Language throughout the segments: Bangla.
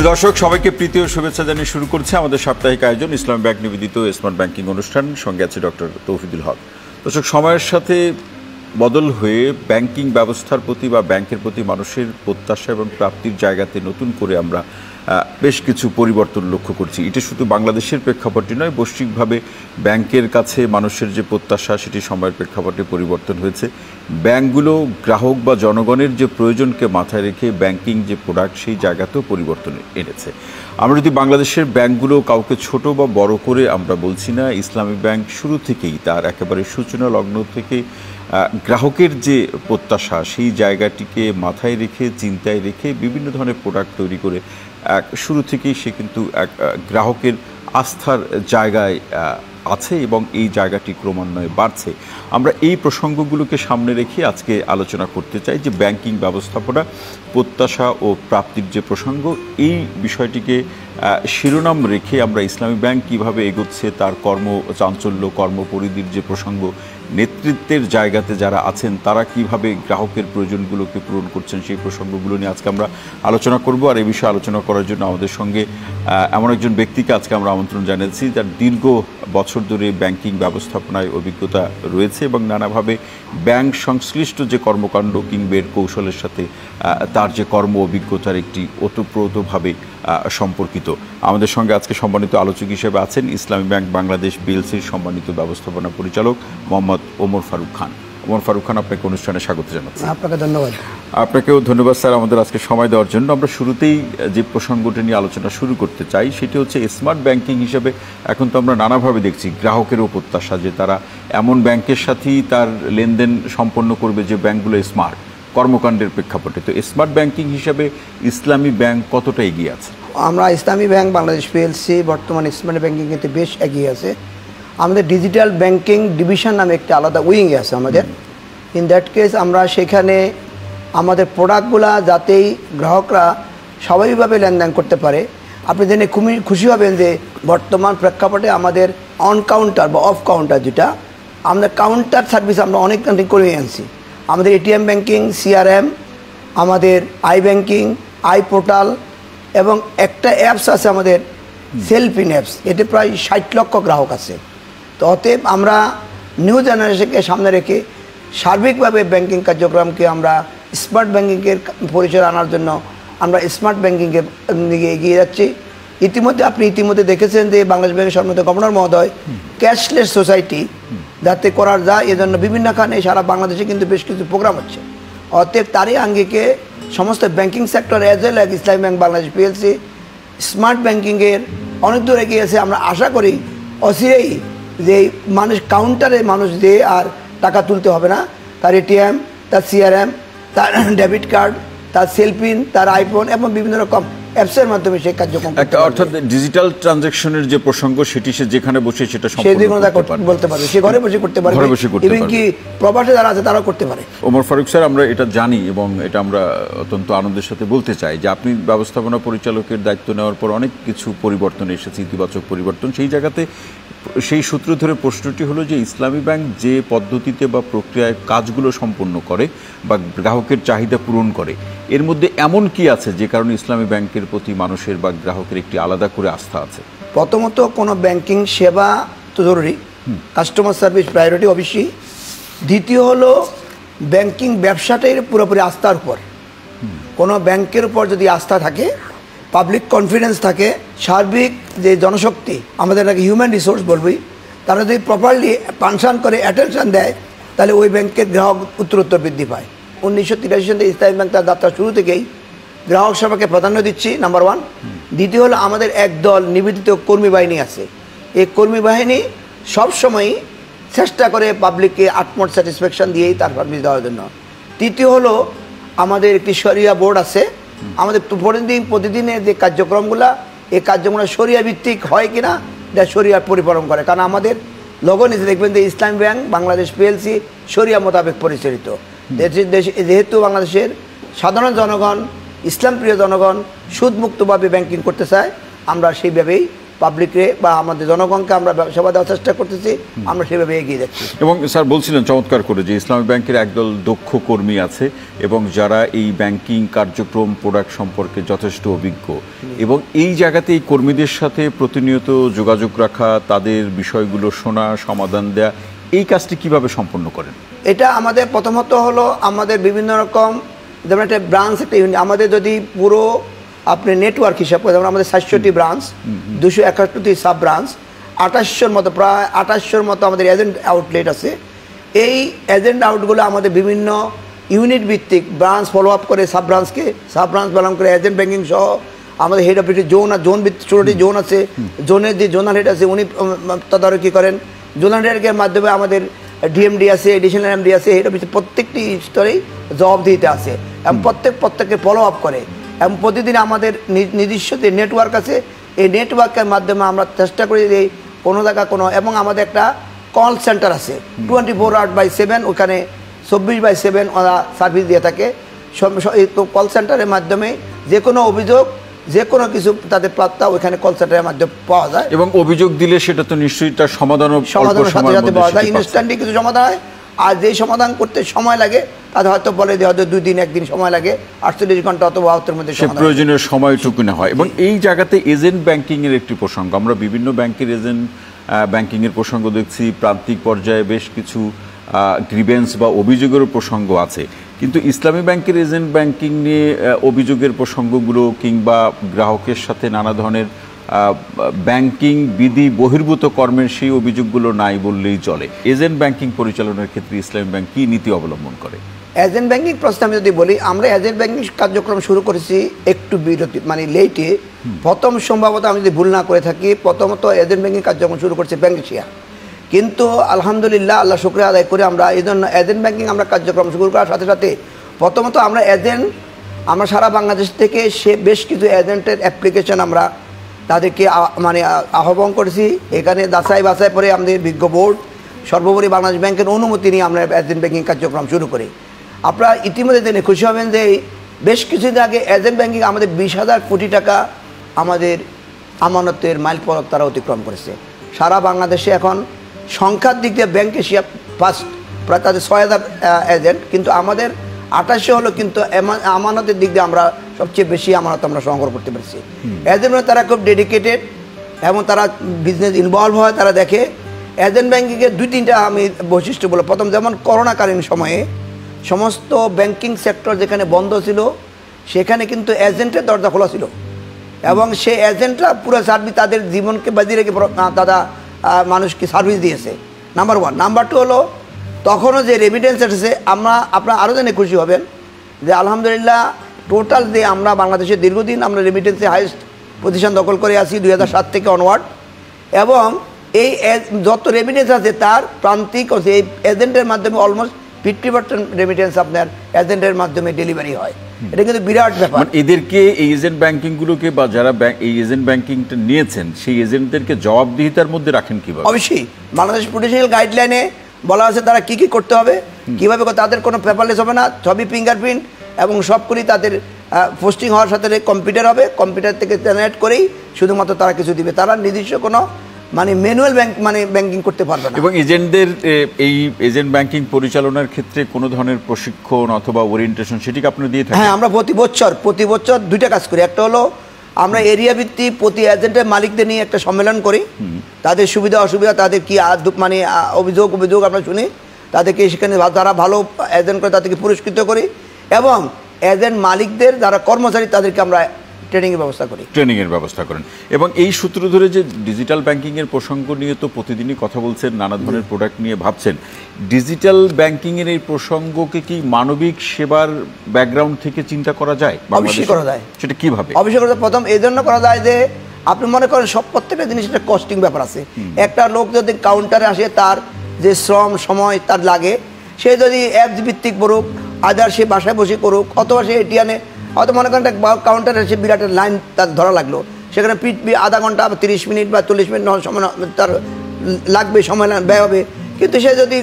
দর্শক সবাইকে প্রীতি ও শুভেচ্ছা জানিয়ে শুরু করছে আমাদের সাপ্তাহিক আয়োজন ইসলামী ব্যাংক নিবেদিত স্মার্ট ব্যাংকিং অনুষ্ঠান। সঙ্গে আছে ডক্টর তৌহিদুল হক। দর্শক, সময়ের সাথে বদল হয়ে ব্যাংকিং ব্যবস্থার প্রতি বা ব্যাংকের প্রতি মানুষের প্রত্যাশা এবং প্রাপ্তির জায়গাতে নতুন করে আমরা বেশ কিছু পরিবর্তন লক্ষ্য করছি। এটা শুধু বাংলাদেশের প্রেক্ষাপটে নয়, বৈশ্বিকভাবে ব্যাংকের কাছে মানুষের যে প্রত্যাশা সেটি সময়ের প্রেক্ষাপটে পরিবর্তন হয়েছে। ব্যাংকগুলো গ্রাহক বা জনগণের যে প্রয়োজনকে মাথায় রেখে ব্যাংকিং যে প্রোডাক্ট সেই জায়গাতেও পরিবর্তন এনেছে। আমরা যদি বাংলাদেশের ব্যাংকগুলো কাউকে ছোট বা বড় করে আমরা বলছি না, ইসলামী ব্যাংক শুরু থেকেই তার একেবারে সূচনা লগ্ন থেকে গ্রাহকের যে প্রত্যাশা সেই জায়গাটিকে মাথায় রেখে চিন্তায় রেখে বিভিন্ন ধরনের প্রোডাক্ট তৈরি করে শুরু থেকেই সে কিন্তু এক গ্রাহকের আস্থার জায়গায় আছে এবং এই জায়গাটি ক্রমান্বয়ে বাড়ছে। আমরা এই প্রসঙ্গগুলোকে সামনে রেখে আজকে আলোচনা করতে চাই যে ব্যাংকিং ব্যবস্থাপনা প্রত্যাশা ও প্রাপ্তির যে প্রসঙ্গ, এই বিষয়টিকে শিরোনাম রেখে আমরা ইসলামী ব্যাংক কীভাবে এগোচ্ছে তার কর্মচাঞ্চল্য কর্মপরিধির যে প্রসঙ্গ, নেতৃত্বের জায়গাতে যারা আছেন তারা কিভাবে গ্রাহকের প্রয়োজনগুলোকে পূরণ করছেন সেই প্রসঙ্গগুলো নিয়ে আজকে আমরা আলোচনা করব। আর এই বিষয়ে আলোচনা করার জন্য আমাদের সঙ্গে এমন একজন ব্যক্তিকে আজকে আমরা আমন্ত্রণ জানাচ্ছি যার দীর্ঘ বছর ধরে ব্যাংকিং ব্যবস্থাপনায় অভিজ্ঞতা রয়েছে এবং নানাভাবে ব্যাংক সংশ্লিষ্ট যে কর্মকাণ্ড কিংবা কৌশলের সাথে তার যে কর্ম অভিজ্ঞতার একটি ওতপ্রোতভাবে সম্পর্কিত। আমাদের সঙ্গে আজকে সম্মানিত আলোচক হিসেবে আছেন ইসলামী ব্যাংক বাংলাদেশ পিএলসির সম্মানিত ব্যবস্থাপনা পরিচালক মোহাম্মদ ওমর ফারুক খান। ওমর ফারুক খান, আপনাকে অনুষ্ঠানে স্বাগত জানাচ্ছি। আপনাকে ধন্যবাদ। আপনাকেও ধন্যবাদ স্যার আমাদের আজকে সময় দেওয়ার জন্য। আমরা শুরুতেই যে প্রসঙ্গটি নিয়ে আলোচনা শুরু করতে চাই সেটি হচ্ছে স্মার্ট ব্যাংকিং হিসেবে এখন তো আমরা নানাভাবে দেখছি গ্রাহকেরও প্রত্যাশা যে তারা এমন ব্যাংকের সাথেই তার লেনদেন সম্পন্ন করবে যে ব্যাংকগুলো স্মার্ট কর্মকাণ্ডের প্রেক্ষাপটে। তো স্মার্ট ব্যাংকিং হিসেবে ইসলামী ব্যাংক কতটা এগিয়ে আছে? আমরা ইসলামী ব্যাংক বাংলাদেশ পিএলসি বর্তমানে স্মার্ট ব্যাংকিং কিন্তু বেশ এগিয়ে আছে। আমাদের ডিজিটাল ব্যাংকিং ডিভিশন নামে একটা আলাদা উইং আছে আমাদের। ইন দ্যাট কেস আমরা সেখানে আমাদের প্রোডাক্টগুলা যাতেই গ্রাহকরা স্বাভাবিকভাবে লেনদেন করতে পারে। আপনি জেনে খুশি হবেন যে বর্তমান প্রেক্ষাপটে আমাদের অন কাউন্টার বা অফ কাউন্টার যেটা আমাদের কাউন্টার সার্ভিস আমরা অনেক করে আনছি। আমাদের এটিএম ব্যাংকিং, সিআরএম, আমাদের আই ব্যাংকিং, আই পোর্টাল এবং একটা অ্যাপস আছে আমাদের সেলফিন অ্যাপস, এতে প্রায় 60 লক্ষ গ্রাহক আছে। তো অতএব আমরা নিউ জেনারেশনকে সামনে রেখে সার্বিকভাবে ব্যাংকিং কার্যক্রমকে আমরা স্মার্ট ব্যাংকিংয়ের পরিচয় আনার জন্য আমরা স্মার্ট ব্যাংকিংয়ের দিকে এগিয়ে যাচ্ছি। ইতিমধ্যে দেখেছেন যে বাংলাদেশ ব্যাংকের সম্মানিত গভর্নর মহোদয় ক্যাশলেস সোসাইটি যাতে করার যায় এজন্য বিভিন্নখানে সারা বাংলাদেশে কিন্তু বেশ কিছু প্রোগ্রাম হচ্ছে। অতএব তারই আঙ্গিকে সমস্ত banking sector as well as ইসলামী ব্যাংক বাংলাদেশ পিএলসি স্মার্ট ব্যাংকিংয়ের অনেক দূর এগিয়ে এসে আমরা আশা করি অচিরেই যে মানুষ কাউন্টারে মানুষ দিয়ে আর টাকা তুলতে হবে না, তার এটিএম, তার সিআরএম, তার ডেবিট কার্ড, তার সেলফিন, তার আইফোন এবং বিভিন্ন রকম অ্যাপসের মাধ্যমে সেই কার্যক্রম অর্থাৎ ডিজিটাল ট্রানজাকশনের যে প্রসঙ্গ সেটি সে যেখানে বসে সেটা বলতে পারবে, সে ঘরে বসে করতে পারবে, এবং কি প্রবাসে যারা আছে তারাও করতে পারে। ওমর ফারুক স্যার, আমরা এটা জানি এবং এটা আমরা অত্যন্ত আনন্দের সাথে বলতে চাই যে আপনি ব্যবস্থাপনা পরিচালকের দায়িত্ব নেওয়ার পর অনেক কিছু পরিবর্তন এসেছে, ইতিবাচক পরিবর্তন। সেই জায়গাতে সেই সূত্র ধরে প্রশ্নটি হলো যে ইসলামী ব্যাংক যে পদ্ধতিতে বা প্রক্রিয়ায় কাজগুলো সম্পন্ন করে বা গ্রাহকের চাহিদা পূরণ করে, এর মধ্যে এমন কি আছে যে কারণে ইসলামী ব্যাংকের প্রতি মানুষের বা গ্রাহকের একটি আলাদা করে আস্থা আছে? প্রথমত কোনো ব্যাংকিং সেবা তো জরুরি, কাস্টমার সার্ভিস প্রায়োরিটি অবশ্যই। দ্বিতীয় হলো ব্যাংকিং ব্যবসাটাই পুরোপুরি আস্থার উপর। কোনো ব্যাংকের উপর যদি আস্থা থাকে, পাবলিক কনফিডেন্স থাকে, সার্বিক যে জনশক্তি আমাদের নাকি হিউম্যান রিসোর্স বলবই, তারা যদি প্রপারলি ফাংশন করে অ্যাটেনশন দেয় তাহলে ওই ব্যাংকের গ্রাহক উত্তরোত্তর বৃদ্ধি পায়। 1983 সালে ইসলামী ব্যাংক তার যাত্রা শুরু থেকেই গ্রাহক সেবাকে প্রাধান্য দিচ্ছি, নাম্বার 1। দ্বিতীয় হলো আমাদের একদল নিবেদিত কর্মী বাহিনী আছে। এই কর্মী বাহিনী সবসময়ই চেষ্টা করে পাবলিককে আটমোট স্যাটিসফ্যাকশন দিয়েই তার সার্ভিস দেওয়ার জন্য। তৃতীয় হলো আমাদের একটি শরিয়া বোর্ড আছে। আমাদের প্রতিদিনের যে কার্যক্রমগুলো, এই কার্যক্রমগুলো শরিয়া ভিত্তিক হয় কিনা এটা শরিয়ার পরিপালন করে। কারণ আমাদের লোগো নিচে দেখবেন যে ইসলামী ব্যাংক বাংলাদেশ পিএলসি শরিয়া মোতাবেক পরিচালিত। যেহেতু বাংলাদেশের সাধারণ জনগণ, ইসলাম প্রিয় জনগণ সুদমুক্তভাবে ব্যাংকিং করতে চায়, আমরা সেইভাবেই পাবলিকরে বা আমাদের জনগণকে আমরা সেবা দেওয়ার চেষ্টা করতেছি, আমরা সেভাবে এগিয়ে যাচ্ছি। এবং স্যার বলছিলেন চমৎকার করে যে ইসলামী ব্যাংকের একদল দক্ষ কর্মী আছে এবং যারা এই ব্যাংকিং কার্যক্রম প্রোডাক্ট সম্পর্কে যথেষ্ট অভিজ্ঞ, এবং এই জায়গাতে এই কর্মীদের সাথে প্রতিনিয়ত যোগাযোগ রাখা, তাদের বিষয়গুলো শোনা, সমাধান দেয়া, এই কাজটি কিভাবে সম্পন্ন করেন? এটা আমাদের প্রথমত হলো আমাদের বিভিন্ন রকম যেমন একটা ব্রাঞ্চ, একটা ইউনিট আমাদের যদি পুরো আপনি নেটওয়ার্ক হিসাব করে, যেমন আমাদের 700টি ব্রাঞ্চ, 271টি সাব ব্রাঞ্চ, 2800-র মতো, প্রায় 2800-র মতো আমাদের এজেন্ট আউটলেট আছে। এই এজেন্ট আউটগুলো আমাদের বিভিন্ন ইউনিট ভিত্তিক ব্রাঞ্চ ফলো আপ করে সাব ব্রাঞ্চকে, সাব ব্রাঞ্চ বিলং করে এজেন্ট ব্যাংকিং সহ আমাদের হেড অফিসে জোন আর জোন ভিত্তিক 16টি জোন আছে। জোনের যে জোনাল হেড আছে উনি তদারকি করেন। জোনাল হেডের মাধ্যমে আমাদের ডিএমডি আছে, এডিশনাল এমডি আছে, হেড অফিসে প্রত্যেকটি স্তরেই জবাবদিহিতে আছে এবং প্রত্যেককে ফলো আপ করে। এবং প্রতিদিন আমাদের নিজস্ব যে নেটওয়ার্ক আছে, এই নেটওয়ার্কের মাধ্যমে আমরা চেষ্টা করি যে কোনো জায়গা কোনো, এবং আমাদের একটা কল সেন্টার আছে 24/7, ওখানে 24/7 ওরা সার্ভিস দিয়ে থাকে। কল সেন্টারের মাধ্যমে যে কোনো অভিযোগ, যে কোনো কিছু তাদের প্রাপ্তা ওইখানে কল সেন্টারের মাধ্যমে পাওয়া যায়, এবং অভিযোগ দিলে সেটা তো নিশ্চয়ই তার সমাধানের সাথে সাথে পাওয়া যায়। ইনস্ট্যান্টলি কিছু সমাধান হয়, আর যে সমাধান করতে সময় লাগে তাদের হয়তো বলে যে হয়তো 2 দিন 1 দিন সময় লাগে, 48 ঘন্টা অথবা 72 মধ্যে প্রয়োজনীয় সময়টুকু না হয়। এবং এই জায়গাতে এজেন্ট ব্যাংকিং এর একটি প্রসঙ্গ, আমরা বিভিন্ন ব্যাংকের এজেন্ট ব্যাংকিং এর প্রসঙ্গ দেখছি, প্রান্তিক পর্যায়ে বেশ কিছু গ্রিভেন্স বা অভিযোগের প্রসঙ্গ আছে, কিন্তু ইসলামী ব্যাংকের এজেন্ট ব্যাংকিং নিয়ে অভিযোগের প্রসঙ্গগুলো কিংবা গ্রাহকের সাথে নানা ধরনের ব্যাংকিং বিধি বহির্ভূত কর্মের সেই অভিযোগগুলো নাই বললেই চলে। এজেন্ট ব্যাংকিং পরিচালনার ক্ষেত্রে ইসলামী ব্যাংক কী নীতি অবলম্বন করে? এজেন্ট ব্যাংকিং প্রশ্নে আমি যদি বলি, আমরা এজেন্ট ব্যাংকিং কার্যক্রম শুরু করেছি একটু বিরতি মানে লেটে। প্রথম সম্ভবত আমি যদি ভুল না করে থাকি, প্রথমত এজেন্ট ব্যাংকিং কার্যক্রম শুরু করছে ব্যাংক এশিয়া, কিন্তু আলহামদুলিল্লাহ আল্লাহ শুকরিয়া আদায় করে আমরা এই জন্য এজেন্ট ব্যাংকিং আমরা কার্যক্রম শুরু করার সাথে সাথে প্রথমত আমরা সারা বাংলাদেশ থেকে বেশ কিছু এজেন্টের অ্যাপ্লিকেশন আমরা তাদেরকে মানে আহ্বান করেছি। এখানে যাচাই বাছাই করে আমাদের বিজ্ঞ বোর্ড সর্বোপরি বাংলাদেশ ব্যাংকের অনুমতি নিয়ে আমরা এজেন্ট ব্যাংকিং কার্যক্রম শুরু করি। আপনারা ইতিমধ্যে জেনে খুশি হবেন যে বেশ কিছুদিন আগে এজেন্ট ব্যাংকিং আমাদের 20,000 কোটি টাকা আমাদের আমানতের মাইলফলক তারা অতিক্রম করেছে। সারা বাংলাদেশে এখন সংখ্যার দিক দিয়ে ব্যাংক এশিয়া ফার্স্ট, প্রায় তাদের 6,000 এজেন্ট, কিন্তু আমাদের 2800 হলো, কিন্তু আমানতের দিক দিয়ে আমরা সবচেয়ে বেশি আমানত আমরা সংগ্রহ করতে পেরেছি। এজেন্ট তারা খুব ডেডিকেটেড এবং তারা বিজনেস ইনভলভ হয়, তারা দেখে। এজেন্ট ব্যাংকিংয়ের 2-3টা আমি বৈশিষ্ট্য বলে, প্রথম যেমন করোনাকালীন সময়ে সমস্ত ব্যাংকিং সেক্টর যেখানে বন্ধ ছিল সেখানে কিন্তু এজেন্টের দরজা খোলা ছিল, এবং সেই এজেন্টরা পুরো সার্ভিস তাদের জীবনকে বাজিয়ে রেখে দাদা মানুষকে সার্ভিস দিয়েছে, নাম্বার 1। নাম্বার 2 হলো তখনও যে রেমিটেন্স এসেছে, আপনারা আরও জেনে খুশি হবেন যে আলহামদুলিল্লাহ টোটাল যে আমরা বাংলাদেশে দীর্ঘদিন আমরা রেমিটেন্সে হাইয়েস্ট পজিশন দখল করে আসি 2007 থেকে অনওয়ার্ড, এবং এই যত রেমিটেন্স আছে তার প্রান্তিক এই এজেন্টের মাধ্যমে অলমোস্ট 50% রেমিটেন্স আপনার এজেন্টের মাধ্যমে ডেলিভারি হয়। এটা কিন্তু বিরাট ব্যাপার। এদেরকে এই এজেন্ট ব্যাংকিংগুলোকে বা যারা এই এজেন্ট ব্যাংকিংটা নিয়েছেন সেই এজেন্টদেরকে জবাবদিহিতার মধ্যে রাখেন কিভাবে? অবশ্যই বাংলাদেশ প্রুডেন্সিয়াল গাইডলাইনে বলা আছে তারা কী কী করতে হবে, কীভাবে তাদের কোনো পেপারলেস হবে না, সবই ফিঙ্গারপ্রিন্ট, এবং সবগুলি তাদের পোস্টিং হওয়ার সাথে কম্পিউটার হবে, কম্পিউটার থেকে জেনারেট করেই শুধুমাত্র তারা কিছু দিবে, তারা নিজস্ব কোনো মানে ম্যানুয়াল ব্যাংকিং করতে পারবে না। এবং এজেন্টদের এই এজেন্ট ব্যাংকিং পরিচালনার ক্ষেত্রে কোনো ধরনের প্রশিক্ষণ অথবা ওরিয়েন্টেশন সেটি কি আপনারা দিয়ে থাকেন? হ্যাঁ, আমরা প্রতি বছর 2টা কাজ করি। একটা হলো আমরা এরিয়া ভিত্তিক প্রতি এজেন্টের মালিকদের নিয়ে একটা সম্মেলন করি, তাদের সুবিধা অসুবিধা, তাদের কি মানে অভিযোগ আমরা শুনি, তাদেরকে সেখানে যারা ভালো এজেন্ট করে তাদেরকে পুরস্কৃত করি, এবং এজেন্ট মালিকদের যারা কর্মচারী তাদেরকে আমরা ট্রেনিংয়ের ব্যবস্থা করেন। এবং এই সূত্র ধরে যে ডিজিটাল ব্যাংকিংয়ের প্রসঙ্গ নিয়ে তো প্রতিদিনই কথা বলছেন, নানা ধরনের প্রোডাক্ট নিয়ে ভাবছেন, ডিজিটাল ব্যাংকিংয়ের এই প্রসঙ্গকে কি মানবিক সেবার ব্যাকগ্রাউন্ড থেকে চিন্তা করা যায়? অবশ্যই করা যায়। সেটা কিভাবে? অবশ্যই করা যায়। প্রথম এই জন্য করা যায় যে আপনি মনে করেন প্রত্যেকটা জিনিসের কস্টিং ব্যাপার আছে। একটা লোক যদি কাউন্টারে আসে তার যে শ্রম সময় তার লাগে, সে যদি অ্যাপস ভিত্তিক করুক, আদার সে বাসায় বসে করুক, অথবা সে এটিএমে হয়তো মনে করেন একটা কাউন্টারে এসে বিরাট লাইন তার ধরা লাগলো, সেখানে আধা ঘন্টা বা 30 মিনিট বা 40 মিনিট সময় তার লাগবে, সময় ব্যয় হবে। কিন্তু সে যদি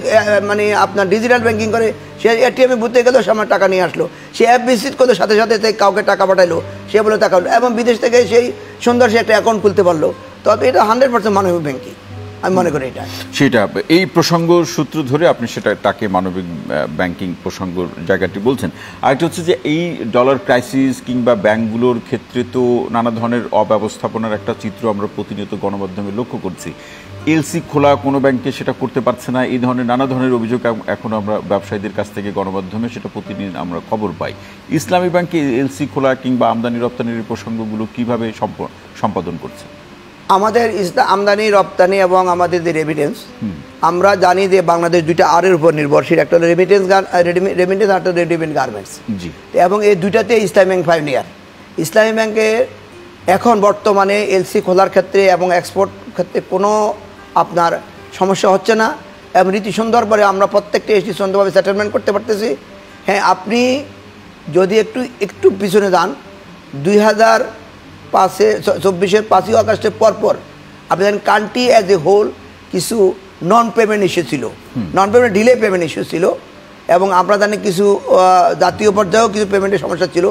মানে আপনার ডিজিটাল ব্যাংকিং করে, সে এটিএমে বুঝতে গেলেও সময় টাকা নিয়ে আসলো, সে অ্যাপ ভিজিট করতে সাথে সাথে কাউকে টাকা পাঠাইলো, সে বলে টাকা হলো, এবং বিদেশ থেকে সেই সুন্দর সে একটা অ্যাকাউন্ট খুলতে পারলো, তবে এটা 100% মানবিক ব্যাংকিং আমি মনে করি এটা। সেটা এই প্রসঙ্গ সূত্র ধরে আপনি সেটাকে মানবিক ব্যাংকিং প্রসঙ্গর জায়গাটি বলছেন। আরেকটা হচ্ছে যে এই ডলার ক্রাইসিস কিংবা ব্যাংকগুলোর ক্ষেত্রে তো নানা ধরনের অব্যবস্থাপনার একটা চিত্র আমরা প্রতিনিয়ত গণমাধ্যমে লক্ষ্য করছি। এলসি খোলা কোনো ব্যাংকে সেটা করতে পারছে না, এই ধরনের নানা ধরনের অভিযোগ এখন আমরা ব্যবসায়ীদের কাছ থেকে গণমাধ্যমে সেটা প্রতিদিন আমরা খবর পাই। ইসলামী ব্যাংকে এলসি খোলা কিংবা আমদানি রপ্তানির প্রসঙ্গগুলো কিভাবে সম্পাদন করছে? আমাদের আমদানি রপ্তানি এবং আমাদের যে রেমিটেন্স, আমরা জানি যে বাংলাদেশ দুইটা আরের উপর নির্ভরশীল, একটা হলো রেমিটেন্স আর একটা রেডিমেড গার্মেন্টস, এবং এই দুইটাতে ইসলামী ব্যাংক পাইওনিয়ার। ইসলামী ব্যাংকে এখন বর্তমানে এলসি খোলার ক্ষেত্রে এবং এক্সপোর্ট ক্ষেত্রে কোনো আপনার সমস্যা হচ্ছে না, এবং রীতি সুন্দর করে আমরা প্রত্যেকটা এসটি সুন্দরভাবে সেটেলমেন্ট করতে পারতেছি। হ্যাঁ, আপনি যদি একটু পিছনে যান, 2024-এর 5ই আগস্টের পরপর আপনি জানেন কান্ট্রি অ্যাজ এ হোল কিছু নন পেমেন্ট ইস্যু ছিল, non payment delay payment issue ছিল, এবং আমরা জানি কিছু জাতীয় পর্যায়েও কিছু পেমেন্টের সমস্যা ছিল।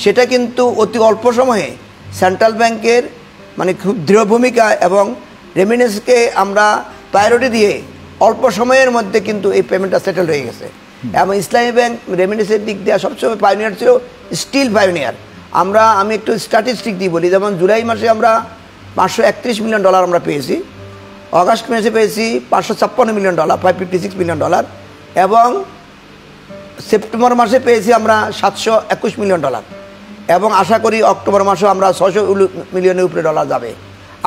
সেটা কিন্তু অতি অল্প সময়ে সেন্ট্রাল ব্যাংকের মানে খুব দৃঢ় ভূমিকা এবং রেমিটেন্সকে আমরা প্রায়োরিটি দিয়ে অল্প সময়ের মধ্যে কিন্তু এই পেমেন্টটা সেটেল হয়ে গেছে। এবং ইসলামী ব্যাংক রেমিটেন্সের দিক দিয়ে সবসময় পাইওনিয়ার ছিল, স্টিল পাইওনিয়ার। আমি একটু স্ট্যাটিস্টিক দিয়ে বলি, যেমন জুলাই মাসে আমরা $531 মিলিয়ন আমরা পেয়েছি, অগাস্ট মাসে পেয়েছি $556 মিলিয়ন, $556 মিলিয়ন, এবং সেপ্টেম্বর মাসে পেয়েছি আমরা $721 মিলিয়ন, এবং আশা করি অক্টোবর মাসেও আমরা 600 মিলিয়নের উপরে ডলার যাবে।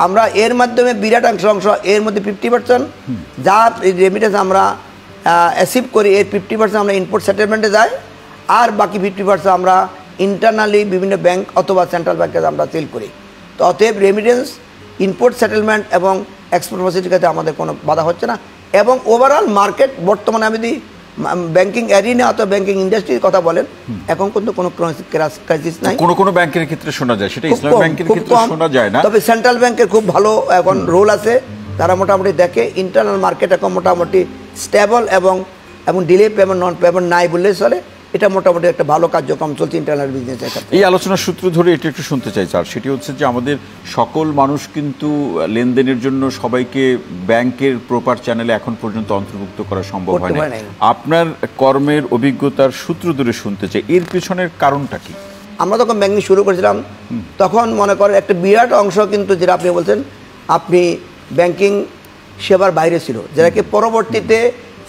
আমরা এর মাধ্যমে বিরাট অংশ, এর মধ্যে 50% যা রেমিটেন্স আমরা অ্যাচিভ করি, এর 50% আমরা ইনপুট সেটেলমেন্টে যায়, আর বাকি 50% আমরা ইন্টারনালি বিভিন্ন ব্যাংক অথবা সেন্ট্রাল ব্যাংকে আমরা সেল করি। তো অতএব রেমিটেন্স, ইনপুট সেটেলমেন্ট এবং এক্সপোর্ট ফ্যাসিলিটির ক্ষেত্রে আমাদের কোনো বাধা হচ্ছে না। এবং ওভারঅল মার্কেট বর্তমানে আমি যদি ব্যাংকিং এরিনা অথবা ব্যাংকিং ইন্ডাস্ট্রির কথা বলেন, এখন কিন্তু কোনো ক্রাইসিস নাই। কোনো ব্যাংকের ক্ষেত্রে শোনা যায়, সেটা ইসলামী ব্যাংকের ক্ষেত্রে শোনা যায় না। তবে সেন্ট্রাল ব্যাংকের খুব ভালো এখন রোল আছে, তারা মোটামুটি দেখে ইন্টারনাল মার্কেট এখন মোটামুটি স্টেবল এবং ডিলে পেমেন্ট নন পেমেন্ট নাই বললেই চলে। এটা মোটামুটি একটা ভালো কার্যক্রম চলছে ইন্টারনাল বিজনেসের ক্ষেত্রে। এই আলোচনার সূত্র ধরে এটা একটু শুনতে চাই স্যার, সেটি হচ্ছে যে আমাদের সকল মানুষ কিন্তু লেনদেনের জন্য সবাইকে ব্যাংকের প্রপার চ্যানেলে এখন পর্যন্ত অন্তর্ভুক্ত করা সম্ভব হয় না। আপনার কর্মের অভিজ্ঞতার সূত্র ধরে শুনতে চাই, এর পিছনের কারণটা কি? আমরা যখন ব্যাংকিং শুরু করেছিলাম তখন মনে করেন একটা বিরাট অংশ কিন্তু যেটা আপনি বলছেন, আপনি ব্যাংকিং সেবার বাইরে ছিল, যেটাকে পরবর্তীতে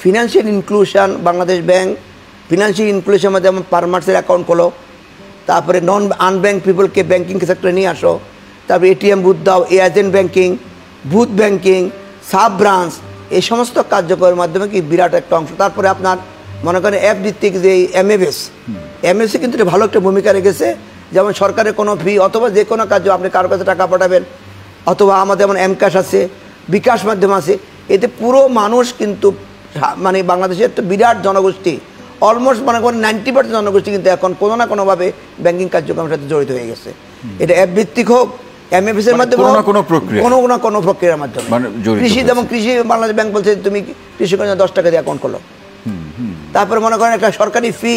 financial inclusion, Bangladesh bank financial ইনক্লুশনের মধ্যে যেমন পারমার্সের অ্যাকাউন্ট খোলো, তারপরে নন আনব্যাংক পিপলকে ব্যাংকিং সেক্টরে নিয়ে আসো, তারপরে এটিএম বুথ দাও, agent banking, booth banking, sub branch, এই সমস্ত কার্যক্রমের মাধ্যমে কি বিরাট একটা অংশ। তারপরে আপনার মনে করেন অ্যাপ ভিত্তিক যে এমএফএস কিন্তু ভালো একটা ভূমিকা রেখেছে, যেমন সরকারের কোনো ফি অথবা যে কোনো কার্য আপনি কারোর কাছে টাকা পাঠাবেন, অথবা আমাদের যেমন এমক্যাশ আছে, বিকাশ মাধ্যম আছে, এতে পুরো মানুষ কিন্তু মানে বাংলাদেশের একটা বিরাট জনগোষ্ঠী, অলমোস্ট মনে করেন 90% জনগোষ্ঠী কিন্তু এখন কোনো না কোনোভাবে ব্যাংকিং কার্যক্রমের সাথে জড়িত হয়ে গেছে। এটা অ্যাপ ভিত্তিক হোক, এমএফএস এর মাধ্যমে কোনো প্রক্রিয়ার মাধ্যমে। কৃষি, যেমন কৃষি বাংলাদেশ ব্যাংক বলছে তুমি কৃষি কাজে 10 টাকা দিয়ে অ্যাকাউন্ট করো, তারপরে মনে করেন একটা সরকারি ফি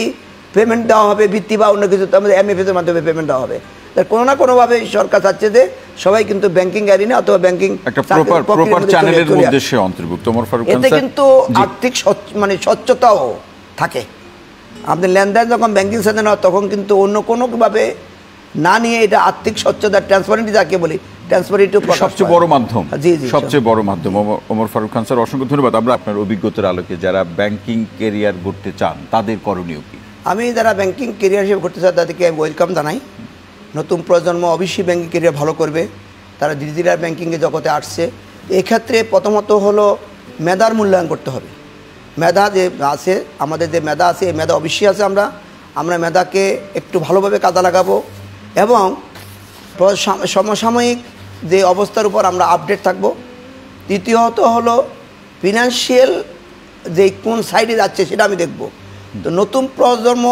পেমেন্ট দেওয়া হবে, ভিত্তি বা অন্য কিছু আমাদের এমএফএস এর মাধ্যমে পেমেন্ট দেওয়া হবে। কোনো না কোনোভাবে সরকার চাচ্ছে যে সবাই কিন্তু ব্যাংকিং এরিনা অথবা ব্যাংকিং একটা প্রপার চ্যানেলের মধ্যে সে অন্তর্ভুক্ত। এতে কিন্তু আর্থিক মানে স্বচ্ছতাও থাকে। আপনার লেনদেন যখন ব্যাংকিং সেক্টর হয় তখন কিন্তু অন্য কোনোভাবে না নিয়ে এটা আর্থিক স্বচ্ছতা, ট্রান্সপারেন্সি যাকে বলি, ট্রান্সপারেন্সি সবচেয়ে বড় মাধ্যম। সবচেয়ে বড় মাধ্যম। ওমর ফারুক খান স্যার, অসংখ্য ধন্যবাদ। আমরা আপনার অভিজ্ঞতার আলোকে যারা ব্যাংকিং ক্যারিয়ার গড়তে চান তাদের করণীয় কি? আমি যারা ব্যাংকিং ক্যারিয়ার হিসেবে করতে চান তাদেরকে ওয়েলকাম জানাই। নতুন প্রজন্ম অবশ্যই ব্যাংকিং ক্যারিয়ার ভালো করবে, তারা ডিজিটাল ব্যাংকিংয়ের জগতে আসছে। এক্ষেত্রে প্রথমত হলো মেধার মূল্যায়ন করতে হবে। মেধা যে আছে, আমাদের যে মেধা আছে, এই মেধা অবশ্যই আছে। আমরা মেধাকে একটু ভালোভাবে কাজে লাগাবো এবং সমসাময়িক যে অবস্থার উপর আমরা আপডেট থাকব। দ্বিতীয়ত হলো ফিনান্সিয়াল যে কোন সাইডে যাচ্ছে সেটা আমি দেখব। তো নতুন প্রজন্ম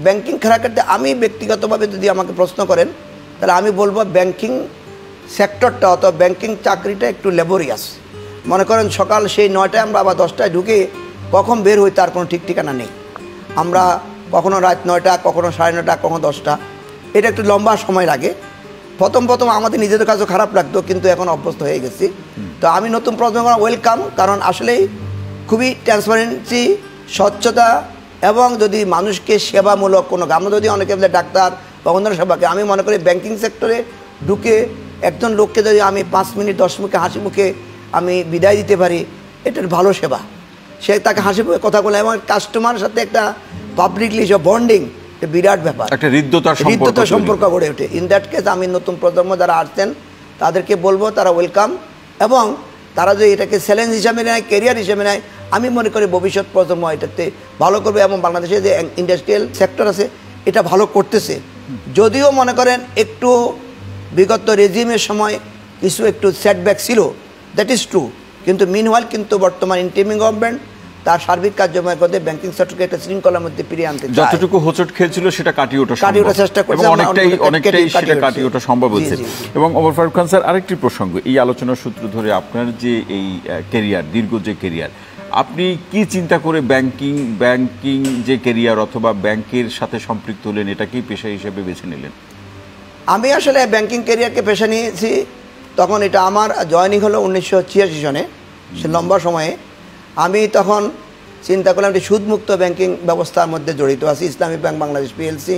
ব্যাংকিং খেলার ক্ষেত্রে আমি ব্যক্তিগতভাবে যদি আমাকে প্রশ্ন করেন তাহলে আমি বলবো ব্যাংকিং সেক্টরটা অথবা ব্যাংকিং চাকরিটা একটু লেবোরিয়াস। মনে করেন সকাল সেই 9টায় আমরা আবার 10টায় ঢুকে কখন বের হই তার কোনো ঠিক ঠিকানা নেই। আমরা কখনো রাত 9টা, কখনো 9:30, কখনো 10টা, এটা একটু লম্বা সময় লাগে। প্রথম আমাদের নিজেদের কাছেও খারাপ লাগতো, কিন্তু এখন অভ্যস্ত হয়ে গেছি। তো আমি নতুন প্রজন্ম ওয়েলকাম, কারণ আসলেই খুবই ট্রান্সপারেন্সি, স্বচ্ছতা, এবং যদি মানুষকে সেবামূলক কোনো, আমরা যদি অনেকে ডাক্তার বা অন্যান্য সেবাকে, আমি মনে করি ব্যাংকিং সেক্টরে ঢুকে একজন লোককে যদি আমি 5 মিনিট 10 মিনিট হাসি মুখে আমি বিদায় দিতে পারি, এটার ভালো সেবা। সে তাকে হাসি মুখে কথা বলে এবং কাস্টমারের সাথে একটা পাবলিকলি বন্ডিং, বিরাট ব্যাপার, একটা হৃদ্যতার সম্পর্ক গড়ে ওঠে। ইন দ্যাট কেস আমি নতুন প্রজন্ম যারা আসছেন তাদেরকে বলবো তারা ওয়েলকাম, এবং তারা যদি এটাকে চ্যালেঞ্জ হিসাবে নেয়, কেরিয়ার হিসেবে নেয়, আমি মনে করি ভবিষ্যৎ প্রজন্ম এটাতে ভালো করবে। এবং বাংলাদেশে যে ইন্ডাস্ট্রিয়াল সেক্টর আছে এটা ভালো করতেছে, যদিও মনে করেন একটু বিগত রেজিমের সময় কিছু একটু সেটব্যাক ছিল, দ্যাট ইজ ট্রু, কিন্তু মিনওয়াইল কিন্তু বর্তমান ইন্টারিম গভর্নমেন্ট তার সার্বিক কার্যক্রমের মধ্যে ব্যাংকিং সেক্টরকে একটা শৃঙ্খলার মধ্যে ফিরিয়ে আনতে চায়। যতটুকু হোঁচট খেয়েছিল সেটা কাটিয়ে ওঠা চেষ্টা করছে, এবং অনেকটাই সেটা কাটিয়ে ওঠা সম্ভব হয়েছে। এবং ওমর ফারুক খান স্যার, আরেকটি প্রসঙ্গ, এই আলোচনার সূত্র ধরে আপনার যে এই ক্যারিয়ার, দীর্ঘ যে ক্যারিয়ার, আপনি কি চিন্তা করে ব্যাংকিং যে ক্যারিয়ার অথবা ব্যাংকের সাথে সম্পৃক্ত হলেন, এটাকেই পেশা হিসেবে বেছে নিলেন? আমি আসলে ব্যাংকিং ক্যারিয়ারকে পেশা নিয়েছি তখন, এটা আমার জয়েনিং হলো 1986 সনে, সে লম্বা সময়ে। আমি তখন চিন্তা করলাম একটি সুদমুক্ত ব্যাংকিং ব্যবস্থার মধ্যে জড়িত আছি। ইসলামী ব্যাংক বাংলাদেশ পিএলসি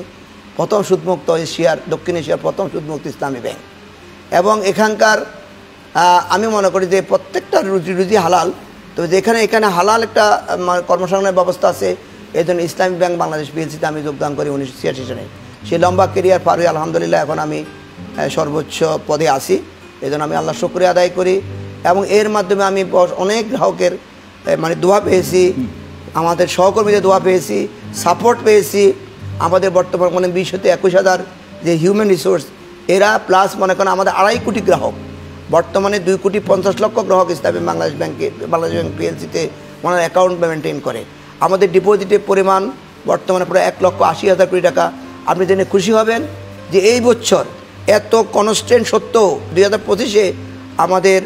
প্রথম সুদমুক্ত এশিয়ার, দক্ষিণ এশিয়ার প্রথম সুদমুক্ত ইসলামী ব্যাংক, এবং এখানকার আমি মনে করি যে প্রত্যেকটা রুজি হালাল। তো এখানে হালাল একটা কর্মসংস্থানের ব্যবস্থা আছে, এই জন্য ইসলামী ব্যাংক বাংলাদেশ পিএলসিতে আমি যোগদান করি 1986 সনে। সেই লম্বা কেরিয়ার পার হয়ে আলহামদুলিল্লাহ এখন আমি সর্বোচ্চ পদে আছি, এই জন্য আমি আল্লাহ শুকরিয়া আদায় করি। এবং এর মাধ্যমে আমি অনেক গ্রাহকের দোয়া পেয়েছি, আমাদের সহকর্মীদের দোয়া পেয়েছি, সাপোর্ট পেয়েছি। আমাদের বর্তমান 20 থেকে 21,000 যে হিউম্যান রিসোর্স, এরা প্লাস মনে করেন আমাদের 2.5 কোটি গ্রাহক, বর্তমানে 2,50,00,000 গ্রাহক ইসলামী বাংলাদেশ বাংলাদেশ ব্যাংক পিএলসিতে ওনার অ্যাকাউন্ট মেনটেন করে। আমাদের ডিপোজিটের পরিমাণ বর্তমানে প্রায় 1,80,000 কোটি টাকা। আপনি জেনে খুশি হবেন যে এই বছর এত কনস্ট্যান্ট সত্ত্বেও 2025-এ আমাদের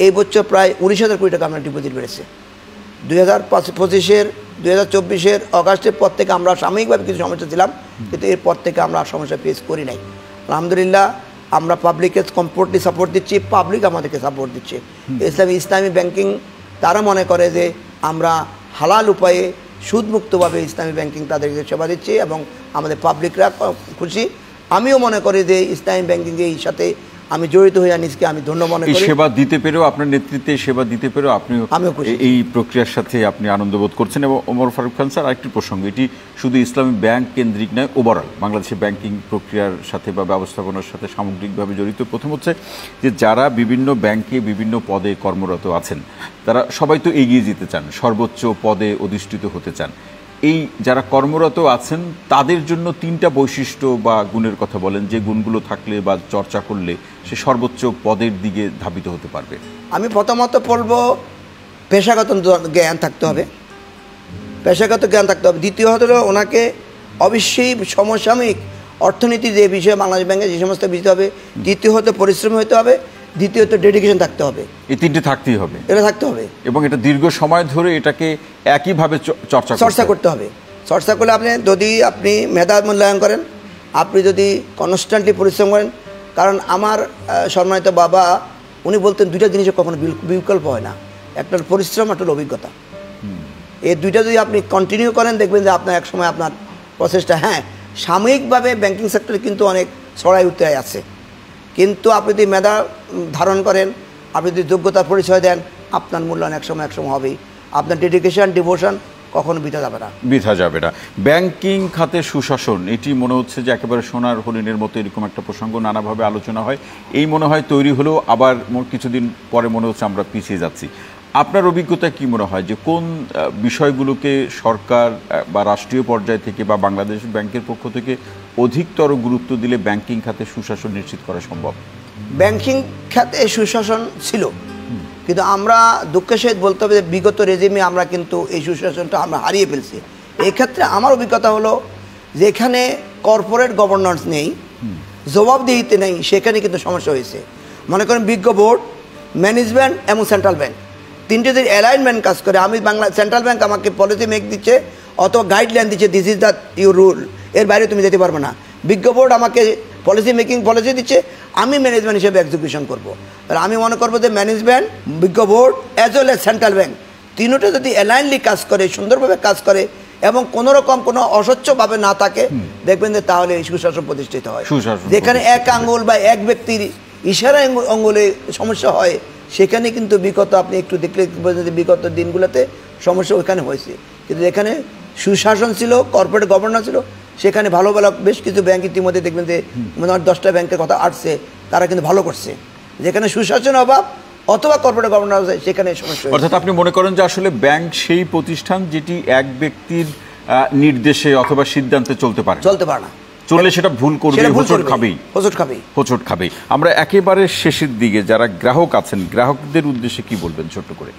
এই বছর প্রায় 19,000 কোটি টাকা আমরা ডিপোজিট বেড়েছে। 2024-এর অগাস্টের পর থেকে আমরা সাময়িকভাবে কিছু সমস্যা ছিলাম, কিন্তু এরপর থেকে আমরা সমস্যা ফেস করি নাই। আলহামদুলিল্লাহ আমরা পাবলিককে কমপ্লিটলি সাপোর্ট দিচ্ছি, পাবলিক আমাদেরকে সাপোর্ট দিচ্ছে। ইসলামী ব্যাংকিং তারা মনে করে যে আমরা হালাল উপায়ে সুদমুক্তভাবে ইসলামী ব্যাংকিং তাদেরকে সেবা দিচ্ছি, এবং আমাদের পাবলিকরা খুশি। আমিও মনে করি যে ইসলামী ব্যাংকিং এর সাথে আমি জড়িত হয়ে নিজকে আমি ধন্য মনে করি। সেবা দিতে পেরেও, আপনার নেতৃত্বে সেবা দিতে পেরেও আমিও এই প্রক্রিয়ার সাথে আপনি আনন্দ বোধ করছেন। এবং ওমর ফারুক খান স্যার, আরেকটি প্রসঙ্গ, এটি শুধু ইসলামী ব্যাংক কেন্দ্রিক নয়, ওভারঅল বাংলাদেশের ব্যাংকিং প্রক্রিয়ার সাথে বা ব্যবস্থাপনার সাথে সামগ্রিকভাবে জড়িত। প্রথম হচ্ছে যে যারা বিভিন্ন ব্যাংকে বিভিন্ন পদে কর্মরত আছেন, তারা সবাই তো এগিয়ে যেতে চান, সর্বোচ্চ পদে অধিষ্ঠিত হতে চান। এই যারা কর্মরত আছেন তাদের জন্য 3টা বৈশিষ্ট্য বা গুণের কথা বলেন, যে গুণগুলো থাকলে বা চর্চা করলে সে সর্বোচ্চ পদের দিকে ধাবিত হতে পারবে। আমি প্রথমত বলবো পেশাগত জ্ঞান থাকতে হবে, দ্বিতীয় হলো ওনাকে অবশ্যই সমসাময়িক অর্থনীতি যে বিষয়ে বাংলাদেশ ব্যাংকে যে সমস্ত বিষয় হবে, তৃতীয় হতে পরিশ্রম হতে হবে, দ্বিতীয়ত ডেডিকেশন থাকতে হবে। এই 3টে থাকতেই হবে, এটা থাকতে হবে, এবং এটা দীর্ঘ সময় ধরে এটাকে একইভাবে চর্চা করতে হবে। চর্চা করলে আপনি মেধা মূল্যায়ন করেন, আপনি যদি কনস্ট্যান্টলি পরিশ্রম করেন। কারণ আমার সম্মানিত বাবা উনি বলতেন 2টা জিনিসের কখনো বিকল্প হয় না, একটা পরিশ্রম, একটা অভিজ্ঞতা। এই 2টা যদি আপনি কন্টিনিউ করেন, দেখবেন যে আপনার এক সময় আপনার প্রসেসটা, সাময়িকভাবে ব্যাংকিং সেক্টরে কিন্তু অনেক ছড়াই উত্তরায় আছে, কিন্তু আপনি যদি মেধা ধারণ করেন, আপনি যদি যোগ্যতার পরিচয় দেন, আপনার মূল্যায়ন এক সময় হবেই। আপনার ডেডিকেশন, ডিভোশন কখনো বৃথা যাবে না। ব্যাংকিং খাতে সুশাসন, এটি মনে হচ্ছে যে একেবারে সোনার হরিণের মতো এরকম একটা প্রসঙ্গ, নানাভাবে আলোচনা হয়, এই মনে হয় তৈরি হলেও আবার কিছুদিন পরে মনে হচ্ছে আমরা পিছিয়ে যাচ্ছি। আপনার অভিজ্ঞতা কি মনে হয় যে কোন বিষয়গুলোকে সরকার বা রাষ্ট্রীয় পর্যায় থেকে বা বাংলাদেশ ব্যাংকের পক্ষ থেকে অধিকতর গুরুত্ব দিলে ব্যাংকিং খাতে সুশাসন নিশ্চিত করা সম্ভব? ব্যাংকিং খাতে সুশাসন ছিল, কিন্তু আমরা দুঃখের সহিত বলতে হবে যে বিগত রেজিমে আমরা কিন্তু এই সুশাসনটা আমরা হারিয়ে ফেলছি। এই ক্ষেত্রে আমার অভিজ্ঞতা হলো যেখানে কর্পোরেট গভর্নেন্স নেই, জবাবদিহিতে নেই, সেখানে কিন্তু সমস্যা হয়েছে। মনে করেন বিজ্ঞ বোর্ড, ম্যানেজমেন্ট এবং সেন্ট্রাল ব্যাংক, 3টে যদি অ্যালাইনমেন্ট কাজ করে, আমি সেন্ট্রাল ব্যাংক আমাকে পলিসি মেক দিচ্ছে অথবা গাইডলাইন দিচ্ছে, this is the your rule, এর বাইরে তুমি যেতে পারবে না। বিজ্ঞ বোর্ড আমাকে পলিসি মেকিং পলিসি দিচ্ছে, আমি ম্যানেজমেন্ট হিসেবে এক্সিকিউশন করব। আর আমি মনে করবো যে ম্যানেজমেন্ট, বিজ্ঞ board as well as central bank তিনটে যদি অ্যালাইনলি কাজ করে, সুন্দরভাবে কাজ করে এবং কোনো রকম কোনো অস্বচ্ছভাবে না থাকে, দেখবেন যে তাহলে এই সুশাসন প্রতিষ্ঠিত হয়। যেখানে এক আঙ্গুল বা এক ব্যক্তির ইশারা আঙ্গুলে সমস্যা হয়, সেখানে কিন্তু বিগত আপনি একটু দেখলে বিগত দিনগুলোতে সমস্যা ওইখানে হয়েছে। কিন্তু এখানে সুশাসন ছিল, কর্পোরেট গভর্নেন্স ছিল, সেখানে ভালো ভালো বেশ কিছু ব্যাংক ইতিমধ্যে দেখবেন যে মনে হয় 10টা ব্যাংকের কথা আসছে, তারা কিন্তু ভালো করছে। যেখানে সুশাসন অভাব অথবা কর্পোরেট গভর্নেন্স আছে, সেখানে সমস্যা। অর্থাৎ আপনি মনে করেন যে আসলে ব্যাংক সেই প্রতিষ্ঠান যেটি এক ব্যক্তির নির্দেশে অথবা সিদ্ধান্তে চলতে পারে না, চললে সেটা ভুল করবে, হোঁচট খাবেই। আমরা একেবারে শেষের দিকে যারা গ্রাহক আছেন, গ্রাহকদের উদ্দেশ্যে কি বলবেন ছোট্ট করে?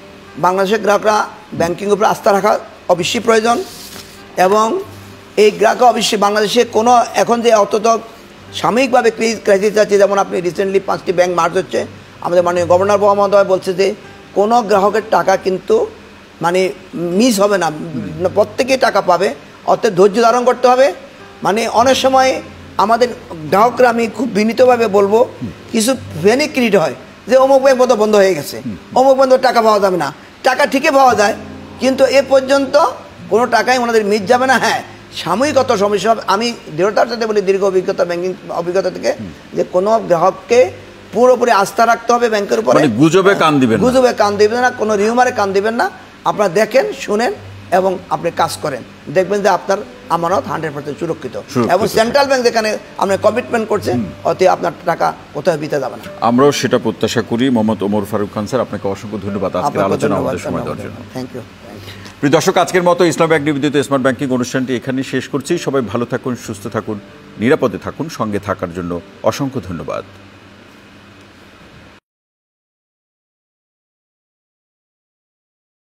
বাংলাদেশের গ্রাহকরা ব্যাংকিং উপরে আস্থা রাখা অবশ্যই প্রয়োজন, এবং এই গ্রাহক অবশ্যই বাংলাদেশে কোনো এখন যে অত্যন্ত সাময়িকভাবে ক্রাইসিস আছে, যেমন আপনি রিসেন্টলি 5টি ব্যাংক মার্জ হচ্ছে, আমাদের মাননীয় গভর্নর মহোদয় বলছে যে কোনো গ্রাহকের টাকা কিন্তু মানে মিস হবে না, প্রত্যেকেই টাকা পাবে। অর্থাৎ ধৈর্য ধারণ করতে হবে। মানে অনেক সময় আমাদের গ্রাহকরা, আমি খুব বিনীতভাবে বলবো, কিছু প্যানিক ক্রিয়েট হয় যে অমুক ব্যাংক মতো বন্ধ হয়ে গেছে, অমুক বন্ধ টাকা পাওয়া যাবে না। টাকা ঠিকই পাওয়া যায়, কিন্তু এ পর্যন্ত কোনো টাকাই ওনাদের মিস যাবে না। হ্যাঁ, সাময়িক অত সমস্যা হবে। আমি দৃঢ়তার সাথে বলি, দীর্ঘ ব্যাংকিং অভিজ্ঞতা থেকে, যে কোনো গ্রাহককে পুরোপুরি আস্থা রাখতে হবে ব্যাংকের উপরে। গুজবে কান দিবেন না, কোনো রিউমারে কান দিবেন না। আপনারা দেখেন, শুনেন এবং আপনি কাজ করেন, দেখবেন যে আপনার আমানত 100% সুরক্ষিত। এবং সেন্ট্রাল ব্যাংক যেখানে আপনি কমিটমেন্ট করছে, অতি আপনার টাকা কোথাও বিতে যাবে না। আমরাও সেটা প্রত্যাশা করি। মোহাম্মদ ওমর ফারুক খান স্যার, আপনাকে অসংখ্য ধন্যবাদ আজকের আলোচনা আমাদের সময় দেওয়ার জন্য। Thank you. প্রিয় দর্শক, আজকের মতো ইসলাম ব্যাংক নিবেদিত স্মার্ট ব্যাংকিং অনুষ্ঠানটি এখানেই শেষ করছি। সবাই ভালো থাকুন, সুস্থ থাকুন, নিরাপদে থাকুন। সঙ্গে থাকার জন্য অসংখ্য ধন্যবাদ।